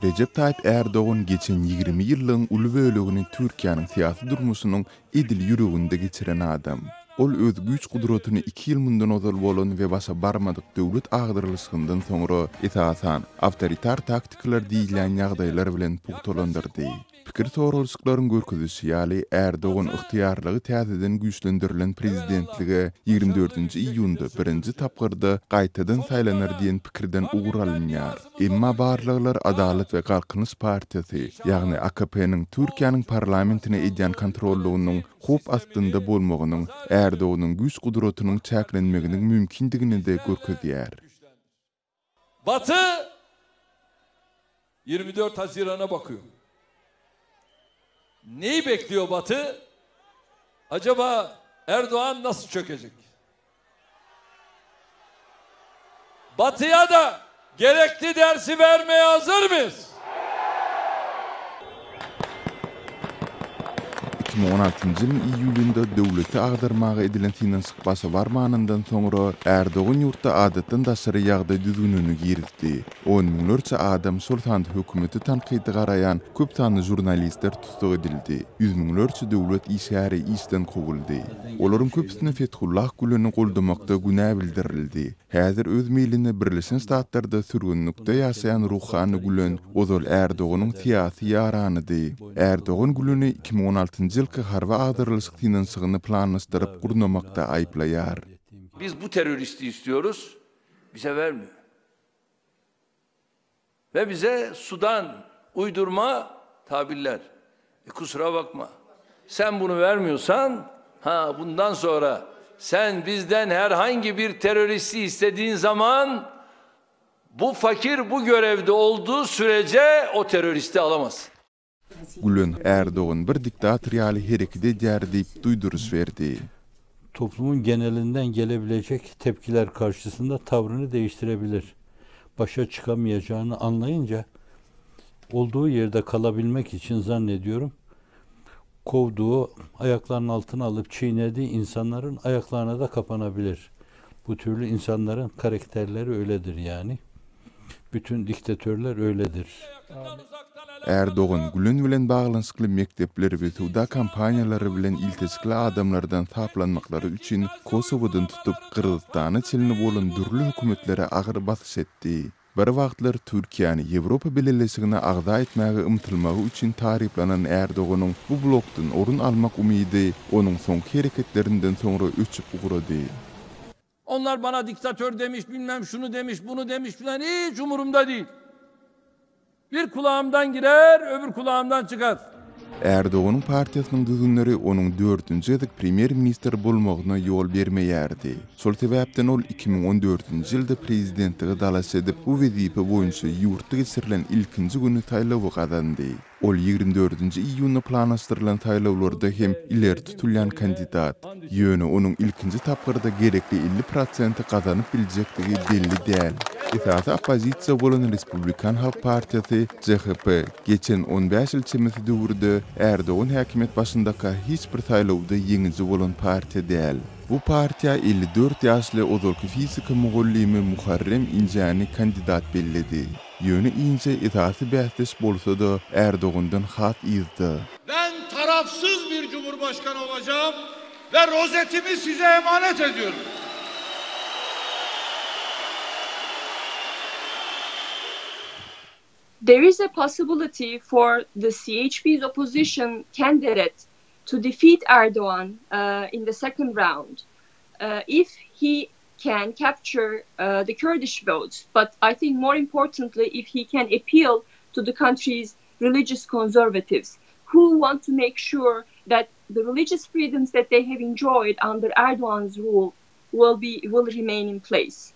Recep Tayyip Erdoğan geçen 20 ýylyň uly bölегini Türkiýanyň syýasy durmuşynyň edil ýüreginde geçiren adam. Ol öz güç gudratyny 2 ýyl mundan ozal bolan we başa barmadyk döwlet agdyrylşyndan soňra esasan awtoritar taktikler diýilen ýagdaýlar bilen pugtalandyrdy. Pikir sorulşyklaryň görkezişi ýaly Erdoğan ygtyýarlygy täzeden güýçlendirilen prezidentlige 24-nji iýunda birinji tapgyrda gaýtadan saýlanar diýen pikirden ugralynýar. Emma barlyklar Adalet we Galkynyş partiýasy, ýagny AKP-niň Türkiýanyň parlamentine edýän kontrollugynyň hop astynda bolmagynyň Erdoğanyň güç gudratynyň çäklenmeginiň mümkindigini de görkezýär. Batı 24 Haziran'a bakıyor. Neyi bekliyor Batı? Acaba Erdoğan nasıl çökecek? Batı'ya da gerekli dersi vermeye hazır mıyız? 2016-njy ýylyň iýulynda döwleti agdarmaga edilen finansyk basa barmanyndan soňra Erdoğan ýurtda adatdan daşary ýagdaý düzgünlüğini giritdi. 10 miňlerçe adam sultan hökümeti tanqidi garayan köp sanly jurnalistler tutsak edildi. 100 miňlerçe döwlet işgäri işden gowuldy. Olaryň köpüsine Fethullah Gülen'i goldamakda günä bildirildi. Häzir öz meýline Birleşen Ştatlarda sürgünlükde ýaşaýan Ruhany Gülen ozal Erdoğanyň syýasy ýaranydy. Erdoğan Gülen'i 2016-njy ýylky harba agdyrylşyk finansygyny planlaşdyryp gurnamakda aýplaýar. Biz bu teröristi istiyoruz, bize vermiyor. Ve bize sudan uydurma tabirler. Kusura bakma. Sen bunu vermiyorsan, bundan sonra sen bizden herhangi bir teröristi istediğin zaman bu fakir bu görevde olduğu sürece o teröristi alamazsın. Gülen Erdoğan bir diktatör ýaly herekide edýär diýip duýduruş berdi. Toplumun genelinden gelebilecek tepkiler karşısında tavrını değiştirebilir. Başa çıkamayacağını anlayınca olduğu yerde kalabilmek için zannediyorum kovduğu, ayaklarının altına alıp çiğnediği insanların ayaklarına da kapanabilir. Bu türlü insanların karakterleri öyledir yani. Bütün diktatörler öyledir. Erdoğan Gülen bilen baglanşykly mektepleri we suda kampanýalary bilen iltisikli adamlardan taplanmaklary üçin Kosowodan tutup Kırgızstany çelini bolan dürli hökümetlere agyr basyş etdi. Bir wagtlar Türkiýany Ýewropa Birleşigine agda etmäge ymtylmagy üçin taryplanan Erdoğanyň bu blokdan orun almak umydy onuň soňky hereketlerinden soňra öçüp ugrady. Onlar bana diktatör demiş, bilmem şunu demiş, bunu demiş filan, hiç umurumda değil. Bir kulağımdan girer, öbür kulağımdan çıkar. Erdoğan'ın partiýasynyň düzünleri onuň 4-nji ýylyk premier minister bolmagyna ýol bermeýärdi. Şol sebäpden ol 2014-nji ýylda prezidentligi dalas edip bu wezipe boýunça ýurtda geçirilen ilkinji güni taýlawy gazandy. Ol 24-nji iýunda planlaşdyrylan taýlawlarda hem ileri tutulýan kandidat. Ýöne onuň ilkinji tapgyrda gerekli 50% gazanyp biljekdigi belli däl. Esasy opozisiýa bolan Respublikan Halk Partiýasy CHP geçen 15 ýyl çemesi döwürde Erdoğan häkimet başyndaky hiç bir taýlawda ýeňiji bolan partiýa däl. Bu partiýa 54 ýaşly ozalky fizika mugallimi Muharrem İnce'ni kandidat belledi. Ýöne İnce esasy bäsdeş bolsa da Erdoğan'dan hat ýyzdy. Ben tarafsız bir cumhurbaşkanı olacağım ve rozetimi size emanet ediyorum. There is a possibility for the CHP's opposition candidate to defeat Erdogan in the second round if he can capture the Kurdish votes. But I think more importantly, if he can appeal to the country's religious conservatives who want to make sure that the religious freedoms that they have enjoyed under Erdogan's rule will remain in place.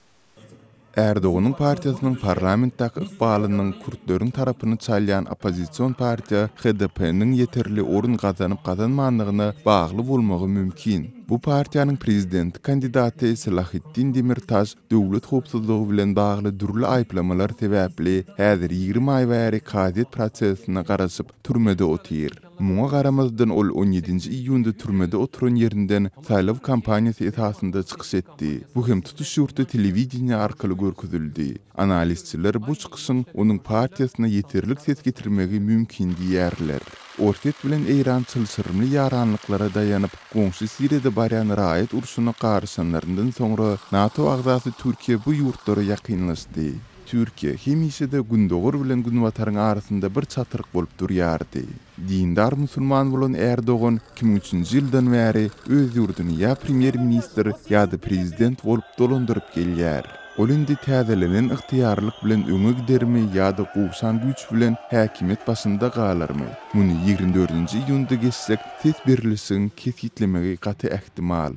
Erdoğan'ın partiýasynyň parlamentdaky ykbalynyň Kürtlerin tarapyny çalýan opozisiýon partiýa HDP-niň ýeterli orun gazanyp gazanmanlygyna bagly bolmagy mümkin. Bu partiýanyň prezident kandidaty Salahattin Demirtaş döwlet howpsuzlygy bilen bagly dürli aýplamalar sebäpli häzir 20 ay bäri kadet prosesine garaşyp türmede otyr. Muňa garamazdan ol 17-nji iýunda türmede oturan ýerinden saýlaw kampaniýasy esasynda çykyş etdi. Bu hem tutuş ýurtda telewiziýa arkaly görkezildi. Analistçiler bu çykyşyň onuň partiýasyna ýeterlik ses getirmegi mümkin diýerler. Orset bilen Eýran çylsyrmly ýaranlyklara daýanyp, goňşy Siriýede barýan raýat urşuny garşanlaryndan soňra NATO agzasy Türkiýe bu ýurtlara ýakynlaşdy. Türkiýe hemişe-de gündogur bilen günwataryň arasynda bir çatyryk bolup durýardy. Dindar musulman bolan Erdogan 2003-nji ýyldan bäri öz ýurduny ýa premier minister ýa-da prezident bolup dolandyryp gelýär. Ol indi täzelenen ygtyýarlyk bilen öňe gidermi ýa-da gowşan güç bilen häkimet başynda galarmy? Muny 24-nji ýylda geçsek ses berilişiň kesitlemegi gaty ähtimal.